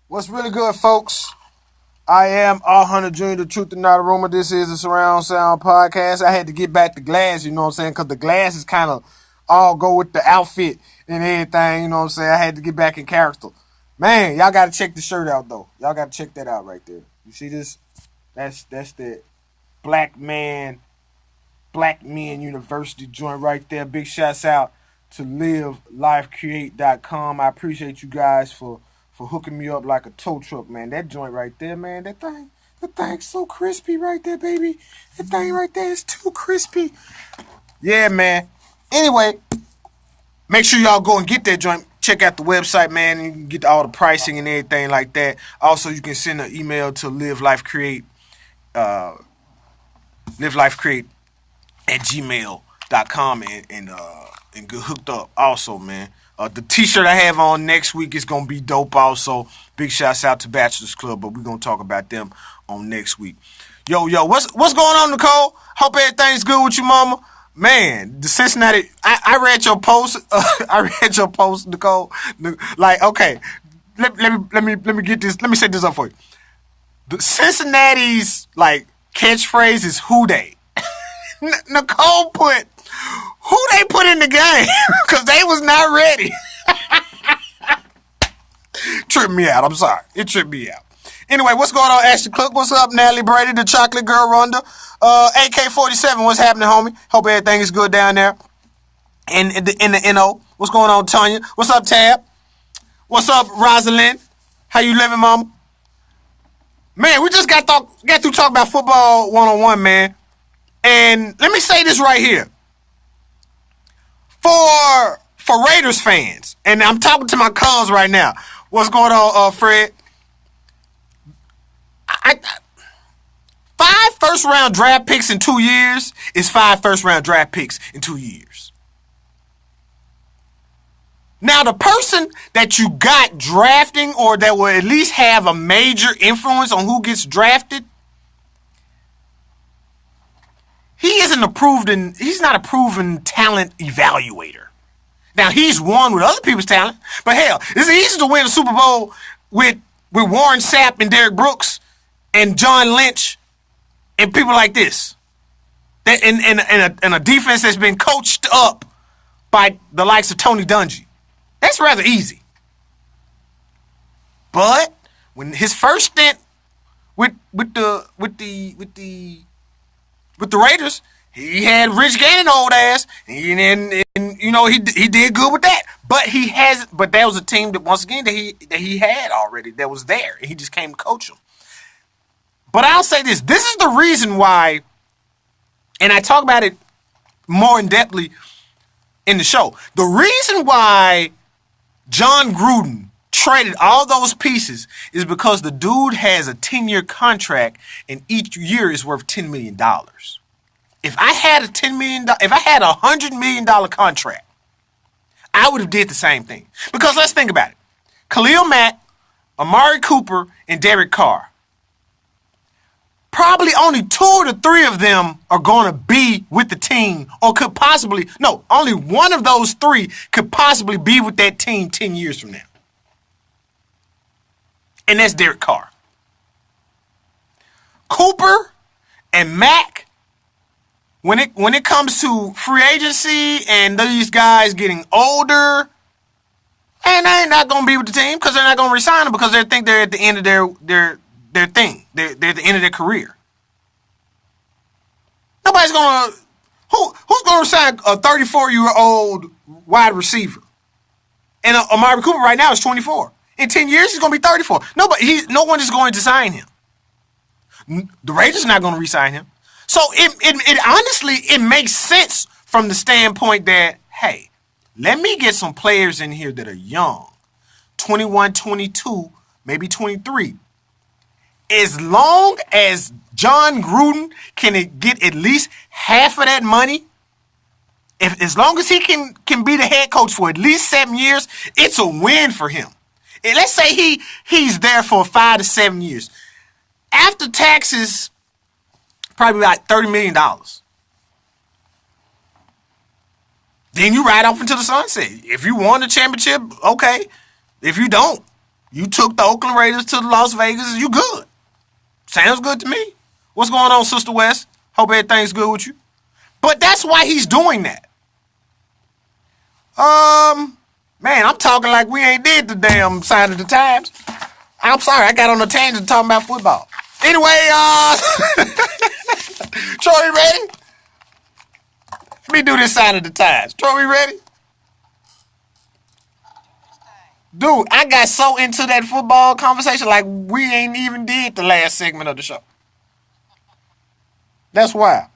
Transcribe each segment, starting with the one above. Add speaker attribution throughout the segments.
Speaker 1: What's really good, folks? I am All Hunter Jr., the truth and not a rumor. This is the Surround Sound Podcast. I had to get back the glass, you know what I'm saying? Because the glasses kind of all go with the outfit and everything, you know what I'm saying? I had to get back in character. Man, y'all got to check the shirt out, though. Y'all got to check that out right there. You see this? That's the Black Men University joint right there. Big shouts out to livelifecreate.com. I appreciate you guys for hooking me up like a tow truck, man. That joint right there, man, that thing's so crispy right there, baby. That thing right there is too crispy. Yeah, man. Anyway, make sure y'all go and get that joint. Check out the website, man. You can get all the pricing and everything like that. Also, you can send an email to livelifecreate at gmail.com and get hooked up also, man. The t-shirt I have on next week is going to be dope also. Big shouts out to Bachelor's Club, but we're going to talk about them on next week. Yo, what's going on, Nicole? Hope everything's good with you, mama. Man, the Cincinnati, I read your post. I read your post, Nicole. Like, okay, let me get this. Let me set this up for you. The Cincinnati's, like, catchphrase is who they. Nicole put who they put in the game because they was not ready. Tripped me out. I'm sorry. It tripped me out. Anyway, what's going on, Ashley Cook? What's up, Natalie Brady, the chocolate girl Ronda? AK-47, what's happening, homie? Hope everything is good down there. In the NO. What's going on, Tanya? What's up, Tab? What's up, Rosalind? How you living, mama? Man, we just got through talking about football 101, man. And let me say this right here. For Raiders fans, and I'm talking to my cuz right now. What's going on, Fred? 5 first-round draft picks in 2 years is 5 first-round draft picks in 2 years. Now, the person that you got drafting or that will at least have a major influence on who gets drafted, he's not a proven talent evaluator. Now, he's won with other people's talent, but hell, it's easy to win a Super Bowl with Warren Sapp and Derek Brooks and John Lynch and people like this. And a defense that's been coached up by the likes of Tony Dungy. That's rather easy. But when his first stint with the Raiders, he had Rich Gannon old ass, and you know he did good with that. But that was a team that once again that he had already that was there, and he just came to coach them. But I'll say this: this is the reason why, and I talk about it more in depthly in the show. The reason why John Gruden traded all those pieces is because the dude has a 10-year contract, and each year is worth $10 million. If I had a $100 million contract, I would have did the same thing. Because let's think about it. Khalil Mack, Amari Cooper, and Derek Carr. Probably only 2 or 3 of them are going to be with the team, or only one of those 3 could possibly be with that team 10 years from now. And that's Derek Carr. Cooper and Mack, when it comes to free agency and these guys getting older, and they ain't not going to be with the team because they're not going to resign them because they think they're at the end of their thing. They're at the end of their career. Nobody's going to... Who's going to resign a 34-year-old wide receiver? And Amari Cooper right now is 24. In 10 years, he's going to be 34. No one is going to sign him. The Raiders are not going to re-sign him. So it honestly, it makes sense from the standpoint that, hey, let me get some players in here that are young. 21, 22, maybe 23. As long as John Gruden can get at least half of that money, as long as he can be the head coach for at least 7 years, it's a win for him. And let's say he's there for 5 to 7 years. After taxes, probably about $30 million. Then you ride off into the sunset. If you won the championship, okay. If you don't, You took the Oakland Raiders to Las Vegas. You good. Sounds good to me. What's going on, Sister West? Hope everything's good with you. But that's why he's doing that. Man, I'm talking like we ain't did the damn sign of the times. I'm sorry, I got on a tangent talking about football. Anyway, Troy, you ready? Let me do this sign of the times. Troy, you ready? Dude, I got so into that football conversation like we ain't even did the last segment of the show. That's why.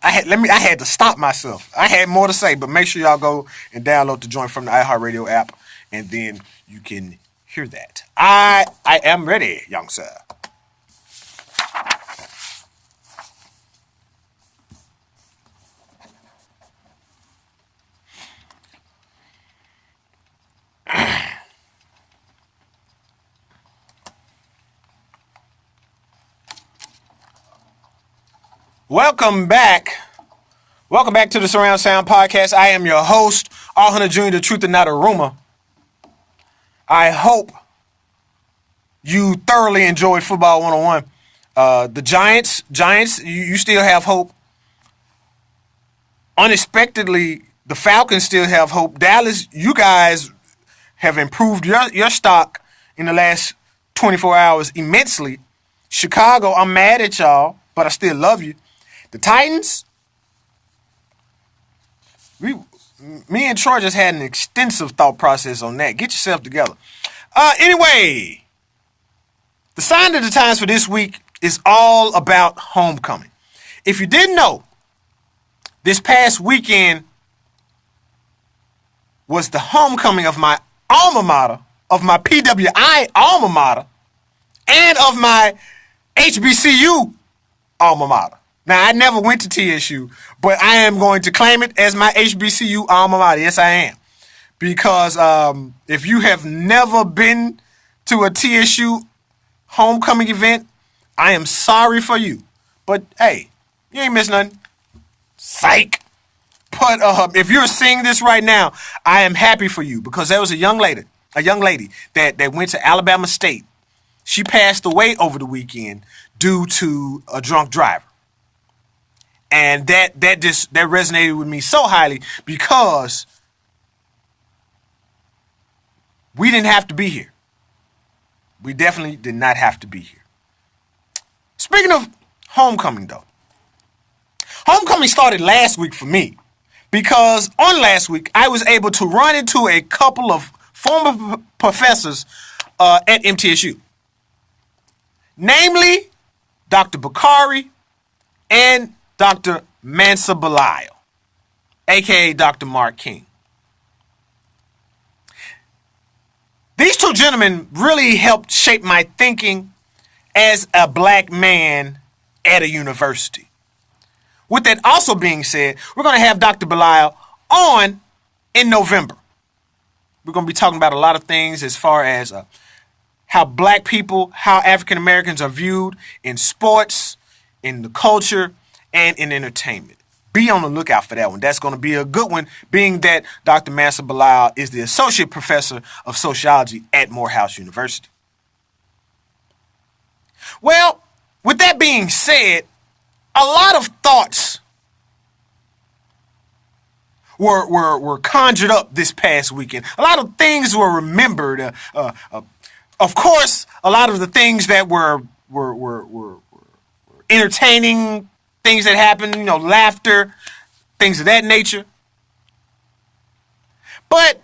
Speaker 1: I had to stop myself. I had more to say, but make sure y'all go and download the joint from the iHeartRadio app, and then you can hear that. I am ready, young sir. Welcome back. Welcome back to the Surround Sound Podcast. I am your host, All Hunter Jr., the truth and not a rumor. I hope you thoroughly enjoyed Football 101. The Giants, you still have hope. Unexpectedly, the Falcons still have hope. Dallas, you guys have improved your stock in the last 24 hours immensely. Chicago, I'm mad at y'all, but I still love you. The Titans, me and Troy just had an extensive thought process on that. Get yourself together. Anyway, the sign of the times for this week is all about homecoming. If you didn't know, this past weekend was the homecoming of my alma mater, of my PWI alma mater, and of my HBCU alma mater. Now, I never went to TSU, but I am going to claim it as my HBCU alma mater. Yes, I am. Because if you have never been to a TSU homecoming event, I am sorry for you. But, hey, you ain't missed nothing. Psych. But if you're seeing this right now, I am happy for you because there was a young lady that went to Alabama State. She passed away over the weekend due to a drunk driver. And that resonated with me so highly because we didn't have to be here. We definitely did not have to be here. Speaking of homecoming, though, homecoming started last week for me because on last week I was able to run into a couple of former professors at MTSU, namely Dr. Bakari and Dr. Mansa Belial, a.k.a. Dr. Mark King. These two gentlemen really helped shape my thinking as a black man at a university. With that also being said, we're going to have Dr. Belial on in November. We're going to be talking about a lot of things as far as how black people, how African Americans are viewed in sports, in the culture, and in entertainment. Be on the lookout for that one. That's going to be a good one, being that Dr. Mansa Belial is the Associate Professor of Sociology at Morehouse University. Well, with that being said, a lot of thoughts were conjured up this past weekend. A lot of things were remembered. Of course, a lot of the things that were entertaining, things that happened, laughter, things of that nature. But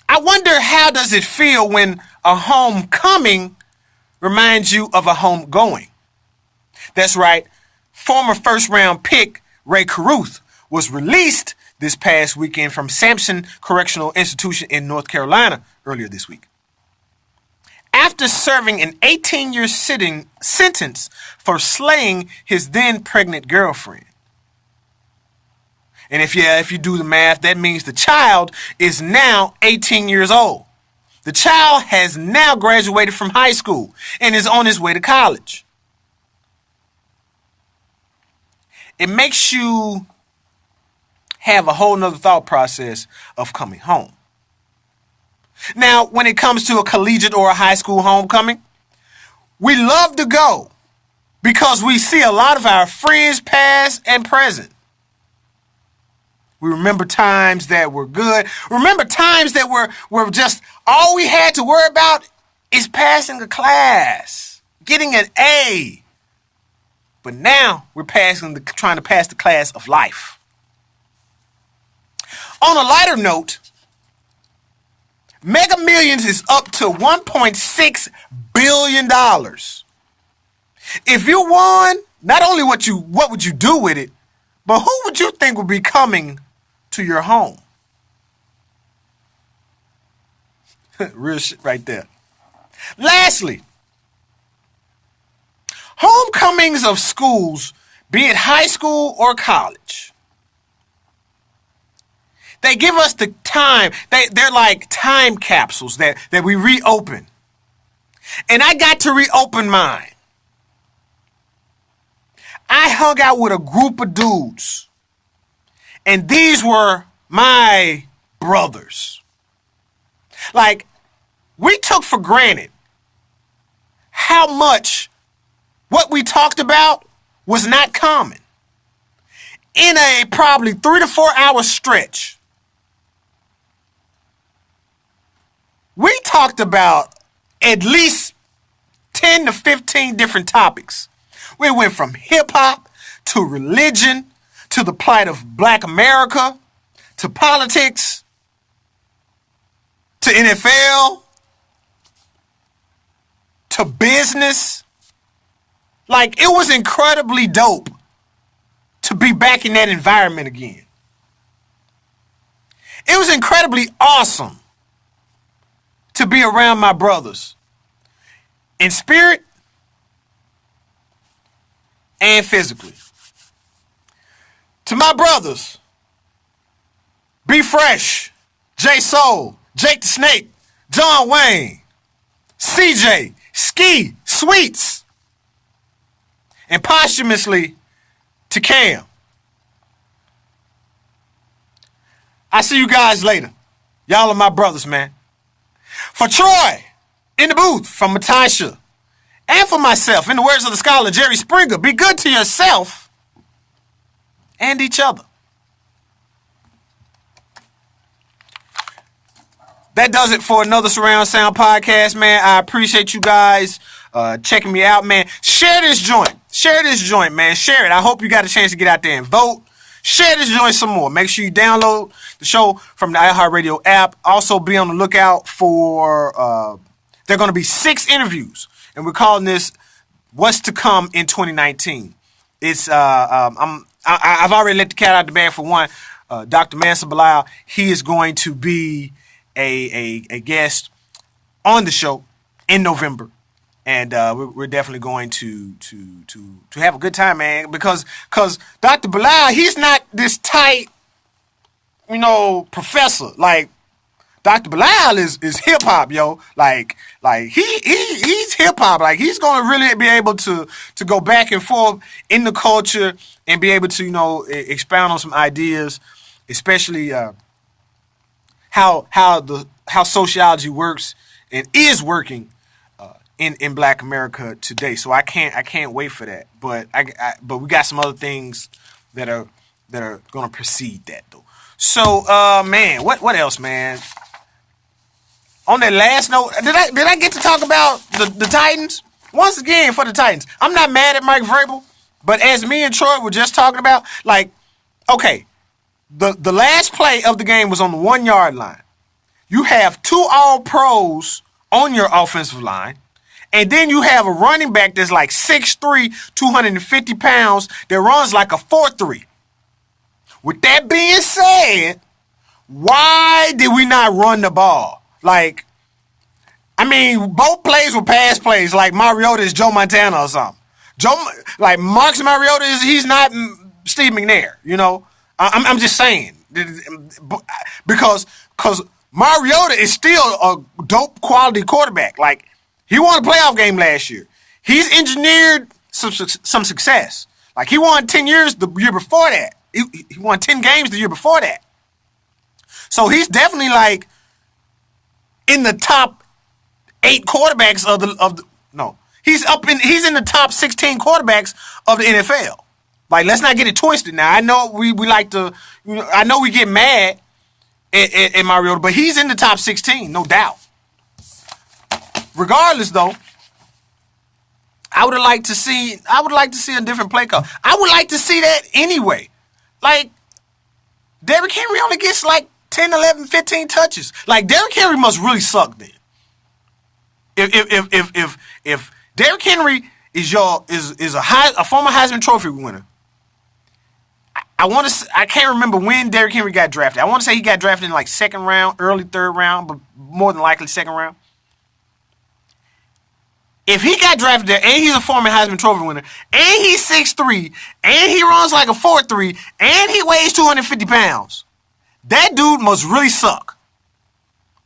Speaker 1: I wonder, how does it feel when a homecoming reminds you of a homegoing? That's right. Former first-round pick Ray Caruth was released this past weekend from Sampson Correctional Institution in North Carolina earlier this week, after serving an 18-year sentence for slaying his then pregnant girlfriend. And if you do the math, that means the child is now 18 years old. The child has now graduated from high school and is on his way to college. It makes you have a whole nother thought process of coming home. Now, when it comes to a collegiate or a high school homecoming, we love to go because we see a lot of our friends past and present. We remember times that were good. Remember times that were just all we had to worry about is passing a class, getting an A. But now we're trying to pass the class of life. On a lighter note, Mega Millions is up to $1.6 billion. If you won, not only what would you do with it, but who would you think would be coming to your home? Real shit right there. Lastly, homecomings of schools, be it high school or college, they give us the time. They're like time capsules that we reopen. And I got to reopen mine. I hung out with a group of dudes. And these were my brothers. Like, we took for granted how much what we talked about was not common. In a probably 3 to 4 hour stretch, we talked about at least 10 to 15 different topics. We went from hip hop to religion to the plight of Black America to politics to NFL to business. Like, it was incredibly dope to be back in that environment again. It was incredibly awesome to be around my brothers in spirit and physically. To my brothers, B Fresh, J Soul, Jake the Snake, John Wayne, CJ, Ski, Sweets, and posthumously to Cam. I see you guys later. Y'all are my brothers, man. For Troy, in the booth, from Matasha, and for myself, in the words of the scholar Jerry Springer, be good to yourself and each other. That does it for another Surround Sound podcast, man. I appreciate you guys checking me out, man. Share this joint. Share this joint, man. Share it. I hope you got a chance to get out there and vote. Share this joint some more. Make sure you download the show from the iHeartRadio app. Also, be on the lookout for, there are going to be 6 interviews, and we're calling this What's to Come in 2019. It's, I've already let the cat out the bag for one. Dr. Mansa Bilal, he is going to be a guest on the show in November. And we're definitely going to have a good time, man, because Dr. Bilal, he's not this tight, professor. Like, Dr. Bilal is hip hop, yo. Like he's hip hop. Like, he's gonna really be able to go back and forth in the culture and be able to expound on some ideas, especially how sociology works and is working in Black America today. So I can't wait for that. But but we got some other things that are gonna precede that though. So man, what else, man? On that last note, did I get to talk about the Titans? Once again, for the Titans, I'm not mad at Mike Vrabel, but as me and Troy were just talking about, like, okay, the last play of the game was on the 1 yard line. You have 2 All-Pros on your offensive line. And then you have a running back that's like 6'3", 250 pounds, that runs like a 4.3. With that being said, why did we not run the ball? Like, I mean, both plays were pass plays. Like, Mariota is Joe Montana or something. Marcus Mariota he's not Steve McNair, I'm just saying. Because Mariota is still a dope quality quarterback. Like, he won a playoff game last year. He's engineered some success. Like, he won 10 years the year before that. He won 10 games the year before that. So he's definitely like in the top 8 quarterbacks of the no. He's in the top 16 quarterbacks of the NFL. Like, let's not get it twisted now. I know we like to, I know we get mad at Mariota, but he's in the top 16, no doubt. Regardless, though, I would like to see a different play call. I would like to see that anyway. Like, Derrick Henry only gets like 10, 11, 15 touches. Like, Derrick Henry must really suck then. If Derrick Henry is a former Heisman Trophy winner, I can't remember when Derrick Henry got drafted. I want to say he got drafted in like second round, early third round, but more than likely second round. If he got drafted there and he's a former Heisman Trophy winner and he's 6'3", and he runs like a 4'3", and he weighs 250 pounds, that dude must really suck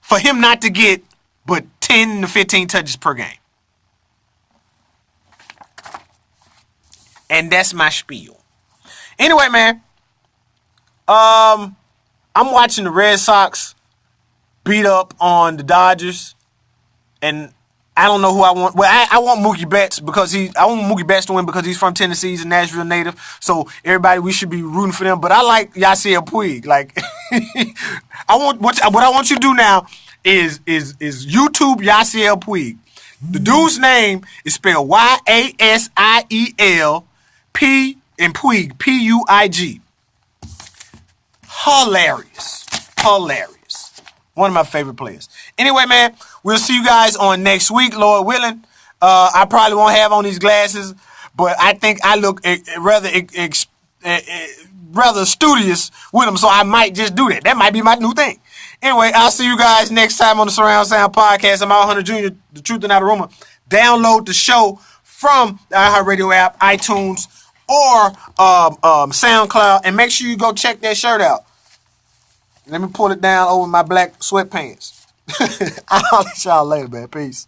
Speaker 1: for him not to get but 10 to 15 touches per game. And that's my spiel. Anyway, man, I'm watching the Red Sox beat up on the Dodgers, and I don't know who I want. Well, I want Mookie Betts I want Mookie Betts to win because he's from Tennessee. He's a Nashville native. So everybody, we should be rooting for them. But I like Yasiel Puig. Like, what I want you to do now is YouTube Yasiel Puig. The dude's name is spelled Yasiel P and Puig, Puig. Hilarious. One of my favorite players. Anyway, man, we'll see you guys on next week, Lord willing. I probably won't have on these glasses, but I think I look rather studious with them, so I might just do that. That might be my new thing. Anyway, I'll see you guys next time on the Surround Sound Podcast. I'm Al Hunter Jr., the truth and not a rumor. Download the show from the iHeartRadio app, iTunes, or SoundCloud, and make sure you go check that shirt out. Let me pull it down over my black sweatpants. I'll let y'all later, man. Peace.